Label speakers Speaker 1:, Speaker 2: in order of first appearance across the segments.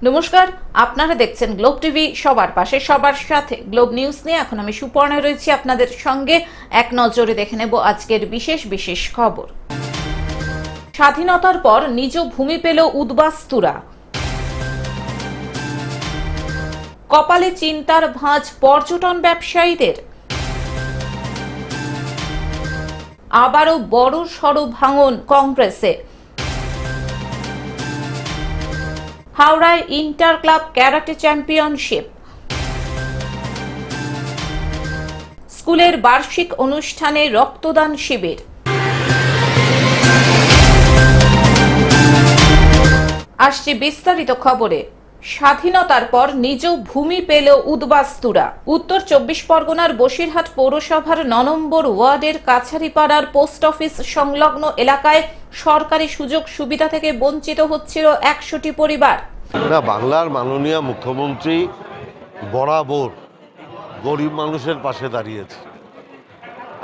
Speaker 1: নমস্কার, আপনারা দেখছেন গ্লোব টিভি, সবার পাশে সবার সাথে। গ্লোব নিউজ নিয়ে এখন আমি সুপর্ণা রয়েছি আপনাদের সঙ্গে। এক নজরে দেখে নেব আজকের বিশেষ খবর। স্বাধীনতার পর নিজ ভূমি পেল উদ্বাস্তুরা। কপালে চিন্তার ভাঁজ পর্যটন ব্যবসায়ীদের। আবারও বড় সড় ভাঙন কংগ্রেসে। হাওড়ায় ইন্টার ক্লাব ক্যারাটে চ্যাম্পিয়নশিপ। স্কুলের বার্ষিক অনুষ্ঠানে রক্তদান শিবির। আসছে বিস্তারিত খবরে। স্বাধীনতার পর নিজ ভূমি পেল উদ্বাস্তুরা। উত্তর 24 পরগনার বসিরহাট পৌরসভার 9 নম্বর ওয়ার্ডের কাছারিপাড়ার পোস্ট অফিস সংলগ্ন এলাকায় সরকারি সুযোগ সুবিধা থেকে বঞ্চিত হচ্ছিল 100টি পরিবার।
Speaker 2: বাংলার মাননীয় মুখ্যমন্ত্রী বরাবর গরিব মানুষের পাশে দাঁড়িয়েছে।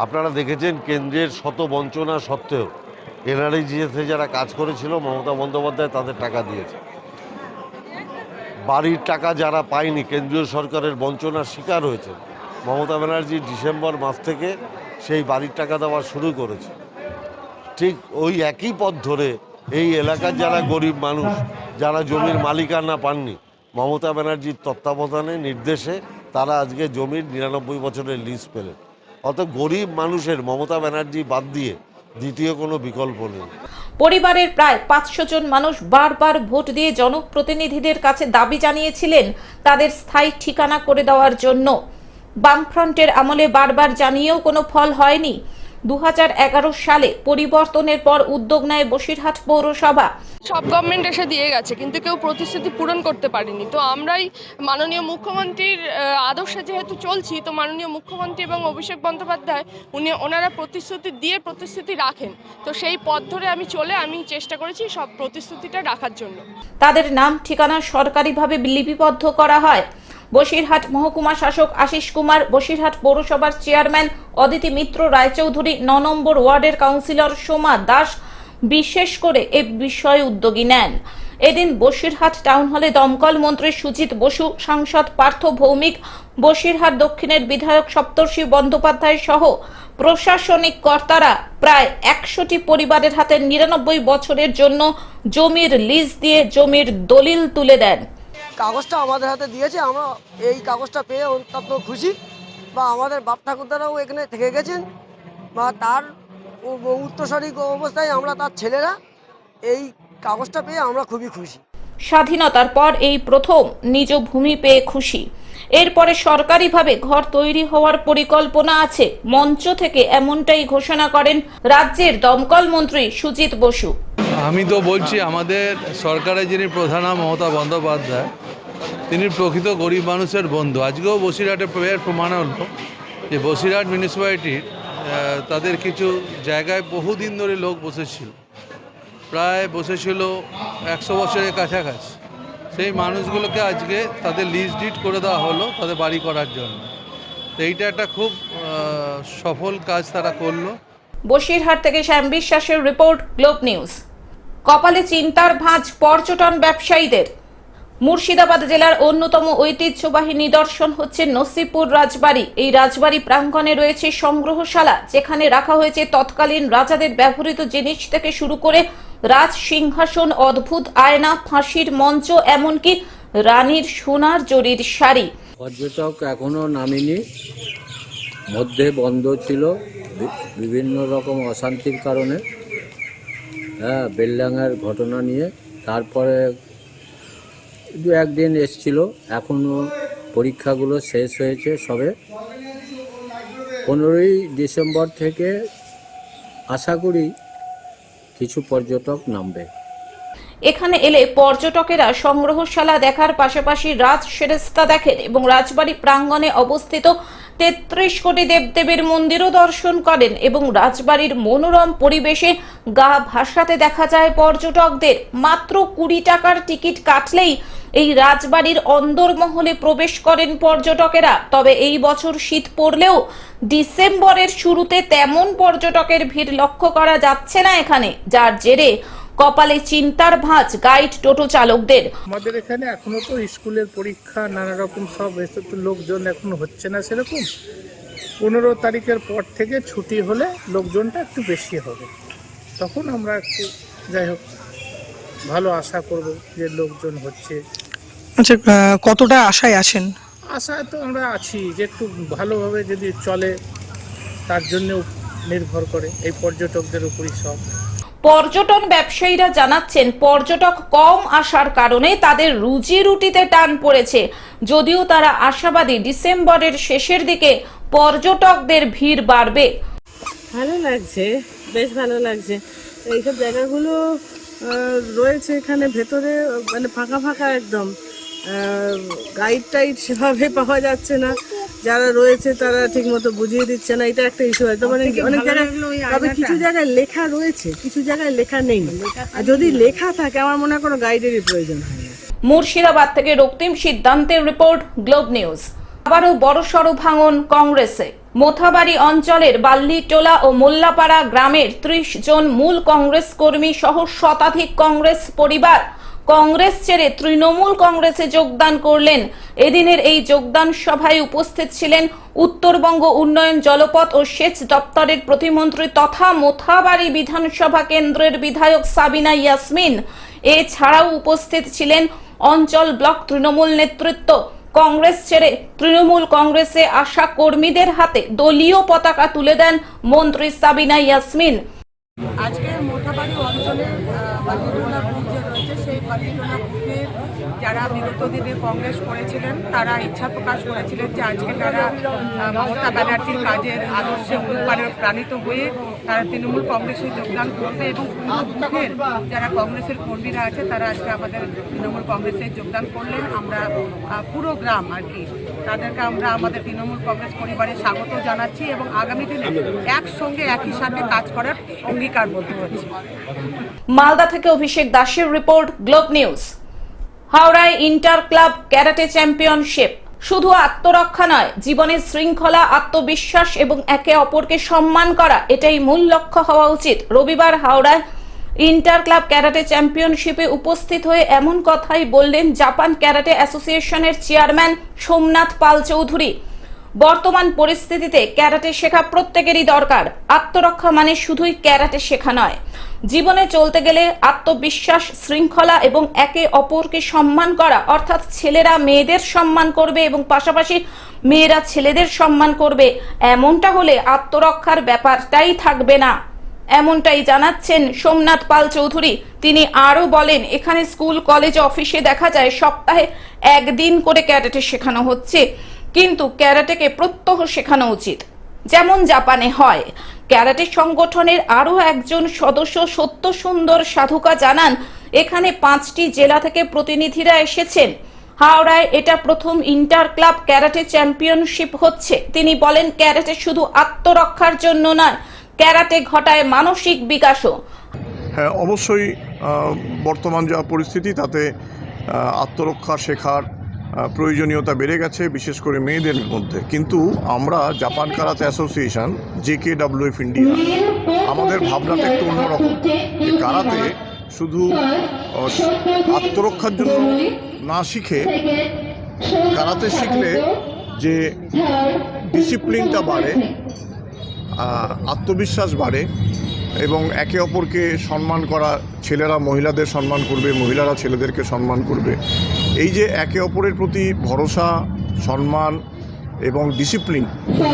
Speaker 2: আপনারা দেখেছেন কেন্দ্রের শত বঞ্চনা সত্ত্বেও এনআরইজিএসে যারা কাজ করেছিল মমতা বন্দ্যোপাধ্যায় তাদের টাকা দিয়েছে। বাড়ির টাকা যারা পায়নি, কেন্দ্রীয় সরকারের বঞ্চনার শিকার হয়েছে, মমতা ব্যানার্জি ডিসেম্বর মাস থেকে সেই বাড়ির টাকা দেওয়া শুরু করেছে। ঠিক ওই একই পথ ধরে এই এলাকার যারা গরিব মানুষ, যারা জমির মালিকানা পাননি, মমতা ব্যানার্জির তত্ত্বাবধানে নির্দেশে তারা আজকে জমির 99 বছরের লিজ পেলেন। অত গরিব মানুষের মমতা ব্যানার্জি বাদ দিয়ে দ্বিতীয় কোনো বিকল্প নেই।
Speaker 1: পরিবারের প্রায় 500 জন মানুষ বারবার ভোট দিয়ে জনপ্রতিনিধিদের কাছে দাবি জানিয়েছিলেন তাদের স্থায়ী ঠিকানা করে দেওয়ার জন্য। বামফ্রন্টের আমলে বারবার জানিয়েও কোনো ফল হয়নি। 2011 সালে পরিবর্তনের পর উদ্যোগ নেয় বসিরহাট পৌরসভা।
Speaker 3: সব গভর্নমেন্ট এসে দিয়ে গেছে, কিন্তু কেউ প্রতিশ্রুতি পূরণ করতে পারেনি। তো আমরাই মাননীয় মুখ্যমন্ত্রীর আদর্শে যেহেতু চলছি, তো মাননীয় মুখ্যমন্ত্রী এবং অভিষেক বন্দ্যোপাধ্যায় ওনারা প্রতিশ্রুতি দিয়ে প্রতিশ্রুতি রাখেন। তো সেই পথ ধরে আমি চেষ্টা করেছি সব প্রতিশ্রুতিটা রাখার জন্য।
Speaker 1: তাদের নাম ঠিকানা সরকারিভাবে লিপিবদ্ধ করা হয়। বসিরহাট মহকুমা শাসক আশিস কুমার, বসিরহাট পৌরসভার চেয়ারম্যান অদিতি মিত্র রায়চৌধুরী, 9 নম্বর ওয়ার্ডের কাউন্সিলর সোমা দাস বিশেষ করে এ বিষয়ে উদ্যোগী নেন। এদিন বসিরহাট টাউন হলে দমকল মন্ত্রী সুজিত বসু, সাংসদ পার্থ ভৌমিক, বসিরহাট দক্ষিণের বিধায়ক সপ্তর্ষি বন্দ্যোপাধ্যায় সহ প্রশাসনিক কর্তারা প্রায় 100টি পরিবারের হাতে 99 বছরের জন্য জমির লিজ দিয়ে জমির দলিল তুলে দেন।
Speaker 4: কাগজটা আমাদের হাতে দিয়েছে, আমরা এই কাগজটা পেয়ে অত্যন্ত খুশি। বা আমাদের বাপ ঠাকুরদারাও এখানে থেকে গেছেন, বা তার উত্তরসূরি অবস্থায় আমরা তার ছেলেরা এই কাগজটা পেয়ে আমরা খুবই খুশি।
Speaker 1: স্বাধীনতার পর এই প্রথম নিজ ভূমি পেয়ে খুশি। এরপরে সরকারিভাবে ঘর তৈরি হওয়ার পরিকল্পনা আছে। মঞ্চ থেকে এমনটাই ঘোষণা করেন রাজ্যের দমকল মন্ত্রী সুজিত বসু।
Speaker 5: আমি তো বলছি, আমাদের সরকারের যিনি প্রধান মমতা বন্দ্যোপাধ্যায়, তিনি প্রকৃত গরিব মানুষের বন্ধু। আজকেও বসিরহাটে প্রমাণ হলো যে বসিরহাট মিউনিসিপ্যালিটির তাদের কিছু জায়গায় বহুদিন ধরে লোক বসেছিল, প্রায় বসেছিল 100 বছরের কাছাকাছি। সেই মানুষগুলোকে আজকে তাদের লিজ ডিড করে দেওয়া হলো তাদের বাড়ি করার জন্য। তো এইটা একটা খুব সফল কাজ তারা করলো।
Speaker 1: বসিরহাট থেকে শ্যাম বিশ্বাসের রিপোর্ট, গ্লোব নিউজ। কপালে চিন্তার ভাঁজ পর্যটন ব্যবসায়ীদের। মুর্শিদাবাদ জেলার অন্যতম ঐতিহ্যবাহী নিদর্শন হচ্ছে নসিপুর রাজবাড়ি। এই রাজবাড়ি প্রাঙ্গণে রয়েছে সংগ্রহশালা, যেখানে রাখা হয়েছে তৎকালীন রাজাদের ব্যবহৃত জিনিস থেকে শুরু করে রাজ সিংহাসন, অদ্ভুত আয়না, ফাঁসির মঞ্চ, এমনকি রানীর সোনার জরির শাড়ি।
Speaker 6: পর্যটক এখনো নামেনি, মধ্যে বন্ধ ছিল বিভিন্ন রকম অশান্তির কারণে, বেলডাঙ্গার ঘটনা নিয়ে। তারপরে 2-1 দিন এসছিল, এখনও পরীক্ষাগুলো শেষ হয়েছে সবে। 15ই ডিসেম্বর থেকে আশা করি কিছু পর্যটক নামবে।
Speaker 1: এখানে এলে পর্যটকেরা সংগ্রহশালা দেখার পাশাপাশি রাজ সেরেস্তা দেখেন এবং রাজবাড়ি প্রাঙ্গণে অবস্থিত 33 কোটি দেবদেবীর মন্দিরও দর্শন করেন এবং রাজবাড়ির মনোরম পরিবেশে গা ভাসাতে দেখা যায় পর্যটকদের। মাত্র 20 টাকার টিকিট কাটলেই এই রাজবাড়ির অন্দরমহলে প্রবেশ করেন পর্যটকেরা। তবে এই বছর শীত পড়লেও ডিসেম্বরের শুরুতে তেমন পর্যটকের ভিড় লক্ষ্য করা যাচ্ছে না এখানে, যার জেরে কপালে চিন্তার ভাঁজ গাইড টোটো চালকদের।
Speaker 7: আমাদের এখানে এখনো তো স্কুলের পরীক্ষা নানা রকম সব এসে তো লোকজন এখনো হচ্ছে না সেরকম। 15 তারিখের পর থেকে ছুটি হলে লোকজনটা একটু বেশি হবে, তখন আমরা একটু যাই হোক ভালো আশা করব যে লোকজন হচ্ছে।
Speaker 8: আচ্ছা, কতটা আশায় আছেন?
Speaker 7: আশায় তো আমরা আছি যে একটু ভালোভাবে যদি চলে, তার জন্য নির্ভর করে এই পর্যটকদের উপরই সব।
Speaker 1: পর্যটন ব্যবসায়ীরা জানাচ্ছেন পর্যটক কম আসার কারণে তাদের রুজি রুটিতে টান পড়েছে। যদিও তারা আশাবাদী ডিসেম্বরের শেষের দিকে পর্যটকদের ভিড় বাড়বে।
Speaker 9: ভালো লাগছে, বেশ ভালো লাগছে। এইসব জায়গাগুলো রয়েছে এখানে ভেতরে, মানে ফাঁকা ফাঁকা একদম। গাইড টাইড সেভাবে পাওয়া যাচ্ছে না, যারা রয়েছে তারা ঠিক মতো বুঝিয়ে দিচ্ছে না, এটা একটা ইস্যু হয়তো। মানে অনেক জায়গায়, তবে কিছু জায়গায় লেখা রয়েছে, কিছু জায়গায় লেখা নেই। আর যদি লেখা থাকে আমার মনে হয় কোনো গাইডেরই প্রয়োজন হয় না।
Speaker 1: মুর্শিদাবাদ থেকে রক্তিম সিদ্ধান্তের রিপোর্ট, গ্লোব নিউজ। আবারও বড়সড় ভাঙন কংগ্রেসে। মোথাবাড়ি অঞ্চলের বাল্লিটোলা ও মোল্লাপাড়া গ্রামের 30 জন মূল কংগ্রেস কর্মী সহ শতাধিক কংগ্রেস পরিবার কংগ্রেস ছেড়ে তৃণমূল কংগ্রেসে যোগদান করলেন। এদিনের এই যোগদান সভায় উপস্থিত ছিলেন উত্তরবঙ্গ উন্নয়ন, জলপথ ও সেচ দপ্তরের প্রতিমন্ত্রী তথা মোথাবাড়ি বিধানসভা কেন্দ্রের বিধায়ক সাবিনা ইয়াসমিন। এছাড়াও উপস্থিত ছিলেন অঞ্চল ব্লক তৃণমূল নেতৃত্ব। কংগ্রেস ছেড়ে তৃণমূল কংগ্রেসে আসা কর্মীদের হাতে দলীয় পতাকা তুলে দেন মন্ত্রী সাবিনা ইয়াসমিন।
Speaker 10: আজকে মোথাবাড়ি অঞ্চলের বালিটোলা গ্রুপ যে রয়েছে, সেই বালিটোলা গ্রুপের যারা বিগত দিনে কংগ্রেস করেছিলেন তারা ইচ্ছা প্রকাশ করেছিলেন যে আজকে তারা মমতা ব্যানার্জির কাজের আদর্শে প্রাণিত হয়ে তারা তৃণমূল কংগ্রেসে যোগদান করবে এবং পুরো বুথের যারা কংগ্রেসের কর্মীরা আছে তারা আজকে আমাদের তৃণমূল কংগ্রেসে যোগদান করলেন। আমরা পুরো গ্রাম আর কি তাদেরকে আমরা আমাদের তৃণমূল কংগ্রেস পরিবারে স্বাগত জানাচ্ছি এবং আগামী দিনে একসঙ্গে একই সাথে কাজ করার অঙ্গীকারবদ্ধ হচ্ছে।
Speaker 1: মালদা থেকে অভিষেক দাসের রিপোর্ট, গ্লোব নিউজ। হাওড়ায় ইন্টার ক্লাব ক্যারাটে চ্যাম্পিয়নশিপ। শুধু আত্মরক্ষা নয়, জীবনের শৃঙ্খলা, আত্মবিশ্বাস এবং একে অপরকে সম্মান করা, এটাই মূল লক্ষ্য হওয়া উচিত। রবিবার হাওড়ায় ইন্টার ক্লাব ক্যারাটে চ্যাম্পিয়নশিপে উপস্থিত হয়ে এমন কথাই বললেন জাপান ক্যারাটে অ্যাসোসিয়েশনের চেয়ারম্যান সোমনাথ পাল চৌধুরী। বর্তমান পরিস্থিতিতে ক্যারাটে শেখা প্রত্যেকেরই দরকার। আত্মরক্ষা মানে শুধুই ক্যারাটে শেখা নয়, জীবনে চলতে গেলে আত্মবিশ্বাস, শৃঙ্খলা এবং একে অপরকে সম্মান করা, অর্থাৎ ছেলেরা মেয়েদের সম্মান করবে এবং পাশাপাশি মেয়েরা ছেলেদের সম্মান করবে। এমনটা হলে আত্মরক্ষার ব্যাপারটাই থাকবে না, এমনটাই জানাচ্ছেন সোমনাথ পাল চৌধুরী। তিনি আরও বলেন, এখানে স্কুল, কলেজ, অফিসে দেখা যায় সপ্তাহে একদিন করে ক্যারাটে শেখানো হচ্ছে, কিন্তু ক্যারাটেকে প্রত্যহ শেখানো উচিত, যেমন জাপানে হয়। ক্যারাটে সংগঠনের আরও একজন সদস্য সত্য সুন্দর সাধুকা জানান, এখানে 5টি জেলা থেকে প্রতিনিধিরা এসেছেন। হাওড়ায় এটা প্রথম ইন্টার ক্লাব ক্যারাটে চ্যাম্পিয়নশিপ হচ্ছে। তিনি বলেন, ক্যারাটে শুধু আত্মরক্ষার জন্য নয়, ক্যারাটে ঘটায় মানসিক বিকাশও।
Speaker 11: হ্যাঁ, অবশ্যই বর্তমান যা পরিস্থিতি তাতে আত্মরক্ষা শেখার প্রয়োজনীয়তা বেড়ে গেছে, বিশেষ করে মেয়েদের মধ্যে। কিন্তু আমরা Japan karate association JKWF India, আমাদের ভাবনাটা একটু অন্যরকম। কারাতে শুধু আত্মরক্ষার জন্য না শিখে, কারাতে শিখলে যে ডিসিপ্লিনটা বাড়ে, আত্মবিশ্বাস বাড়ে এবং একে অপরকে সম্মান করা, ছেলেরা মহিলাদের সম্মান করবে, মহিলারা ছেলেদেরকে সম্মান করবে। এই যে একে অপরের প্রতি ভরসা, সম্মান এবং ডিসিপ্লিন,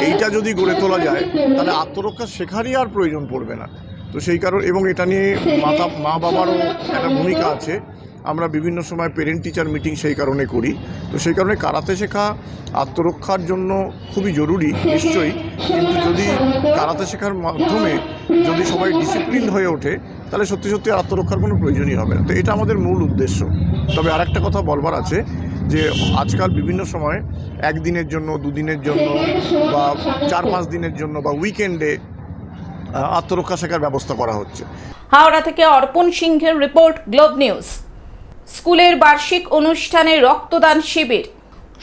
Speaker 11: এইটা যদি গড়ে তোলা যায় তাহলে আত্মরক্ষা শেখারই আর প্রয়োজন পড়বে না। তো সেই কারণ, এবং এটা নিয়ে মা বাবারও একটা ভূমিকা আছে। আমরা বিভিন্ন সময় পেরেন্ট টিচার মিটিং সেই কারণে করি। তো সেই কারণে কারাতে শেখা আত্মরক্ষার জন্য খুবই জরুরি নিশ্চয়ই, কিন্তু যদি কারাতে শেখার মাধ্যমে যদি সবাই ডিসিপ্লিন হয়ে ওঠে তাহলে সত্যি সত্যি আত্মরক্ষার কোনো প্রয়োজনই হবে না। তো এটা আমাদের মূল উদ্দেশ্য। তবে আরেকটা কথা বলবার আছে যে আজকাল বিভিন্ন সময় একদিনের জন্য, দুদিনের জন্য বা 4-5 দিনের জন্য বা উইকেন্ডে আত্মরক্ষা শেখার ব্যবস্থা করা হচ্ছে।
Speaker 1: হাওড়া থেকে অর্পণ সিংহের রিপোর্ট, গ্লোব নিউজ। স্কুলের বার্ষিক অনুষ্ঠানে রক্তদান শিবির।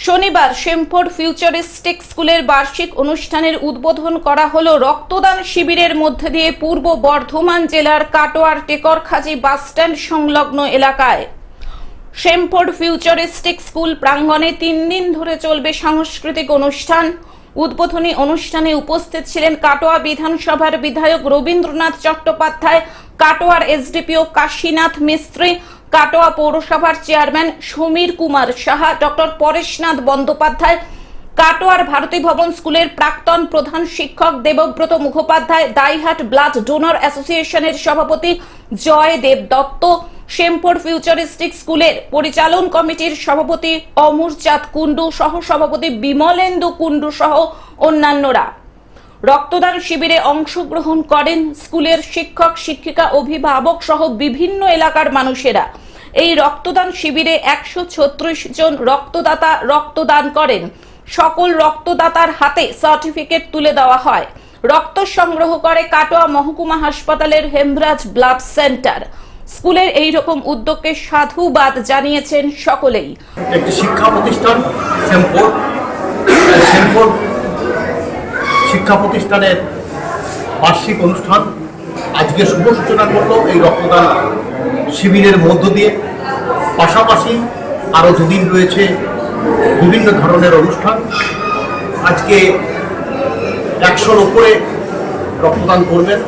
Speaker 1: শনিবার শেমফোর্ড ফিউচারিস্টিক স্কুলের বার্ষিক অনুষ্ঠানের উদ্বোধন করা হলো রক্তদান শিবিরের মধ্যে দিয়ে পূর্ব বর্ধমান জেলার কাটোয়ার টেকরখাজি বাসস্ট্যান্ড সংলগ্ন এলাকায়। শেমফোর্ড ফিউচারিস্টিক স্কুল প্রাঙ্গণে 3 দিন ধরে চলবে সাংস্কৃতিক অনুষ্ঠান। উদ্বোধনী অনুষ্ঠানে উপস্থিত ছিলেন কাটোয়া বিধানসভার বিধায়ক রবীন্দ্রনাথ চট্টোপাধ্যায়, কাটোয়ার এসডিপিও কাশীনাথ মিস্ত্রি, কাটোয়া পৌরসভার চেয়ারম্যান সমীর কুমার সাহা, ডক্টর পরেশনাথ বন্দ্যোপাধ্যায়, কাটোয়ার ভারতী ভবন স্কুলের প্রাক্তন প্রধান শিক্ষক দেবব্রত মুখোপাধ্যায়, দাইহাট ব্লাড ডোনার অ্যাসোসিয়েশনের সভাপতি জয় দেব দত্ত, শেমফোর্ড ফিউচারিস্টিক স্কুলের পরিচালন কমিটির সভাপতি অমরচাঁদ কুন্ডু, সহ সভাপতি বিমলেন্দু কুন্ডু সহ অন্যান্যরা। রক্তদান শিবিরে অংশগ্রহণ করেন স্কুলের শিক্ষক, শিক্ষিকা, অভিভাবক সহ বিভিন্ন এলাকার মানুষেরা। এই রক্তদান শিবিরে 136 জন রক্তদাতা রক্তদান করেন। সকল রক্তদাতার হাতে সার্টিফিকেট তুলে দেওয়া হয়। রক্ত সংগ্রহ করে কাটোয়া মহকুমা হাসপাতালের হেমরাজ ব্লাড সেন্টার। স্কুলের এই রকম উদ্যোগকে সাধুবাদ জানিয়েছেন সকলেই।
Speaker 12: একটি শিক্ষা প্রতিষ্ঠান শেমফোর্ড শিক্ষা প্রতিষ্ঠানের বার্ষিক অনুষ্ঠান আজকে শুভ সূচনা করলো এই রক্তদান শিবিরের মধ্য দিয়ে। পাশাপাশি আরও 2 দিন রয়েছে বিভিন্ন ধরনের অনুষ্ঠান। আজকে 100-র উপরে রক্তদান করবেন।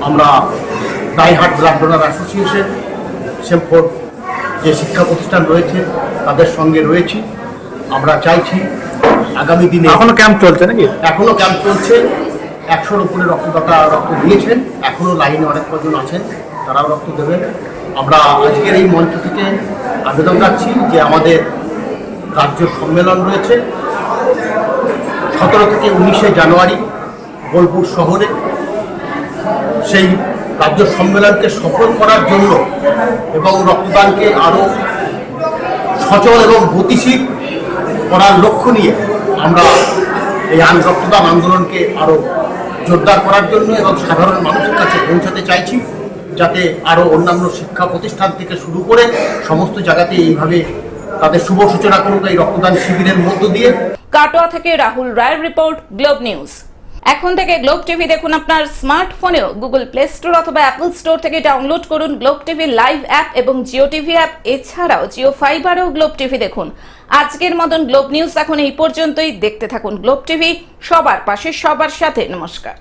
Speaker 12: আমরা দাইহাট ব্লাড ডোনার অ্যাসোসিয়েশন, শেমফোর্ড যে শিক্ষা প্রতিষ্ঠান রয়েছে তাদের সঙ্গে রয়েছি। আমরা চাইছি আগামী দিনে
Speaker 7: এখনো ক্যাম্প চলছে নাকি?
Speaker 12: এখনো ক্যাম্প চলছে। 100-র উপরে রক্তদাতা রক্ত দিয়েছেন, এখনও লাইনে অনেক কজন আছেন, তারাও রক্ত দেবেন। আমরা আজকের এই মঞ্চ থেকে আবেদন রাখছি যে আমাদের রাজ্য সম্মেলন রয়েছে 17 থেকে 19শে জানুয়ারি বোলপুর শহরে। সেই রাজ্য সম্মেলনকে সফল করার জন্য এবং রক্তদানকে আরও সচল এবং গতিশীল করার লক্ষ্য নিয়ে আমরা এই রক্তদান আন্দোলনকে আরও জোরদার করার জন্য এবং সাধারণ মানুষের কাছে পৌঁছাতে চাইছি, যাতে আরও অন্যান্য শিক্ষা প্রতিষ্ঠান থেকে শুরু করে সমস্ত জায়গাতে এইভাবে তাদের শুভ সূচনা করুক এই রক্তদান শিবিরের মধ্য দিয়ে।
Speaker 1: কাটোয়া থেকে রাহুল রায়ের রিপোর্ট, গ্লোব নিউজ। এখন থেকে গ্লোব টিভি দেখুন আপনার স্মার্টফোনেও। গুগল প্লে স্টোর অথবা অ্যাপল স্টোর থেকে ডাউনলোড করুন গ্লোব টিভি লাইভ অ্যাপ এবং জিও টিভি অ্যাপ। এছাড়াও জিও ফাইবারেও গ্লোব টিভি দেখুন। আজকের মতন গ্লোব নিউজ এখন এই পর্যন্তই। দেখতে থাকুন গ্লোব টিভি, সবার পাশে সবার সাথে। নমস্কার।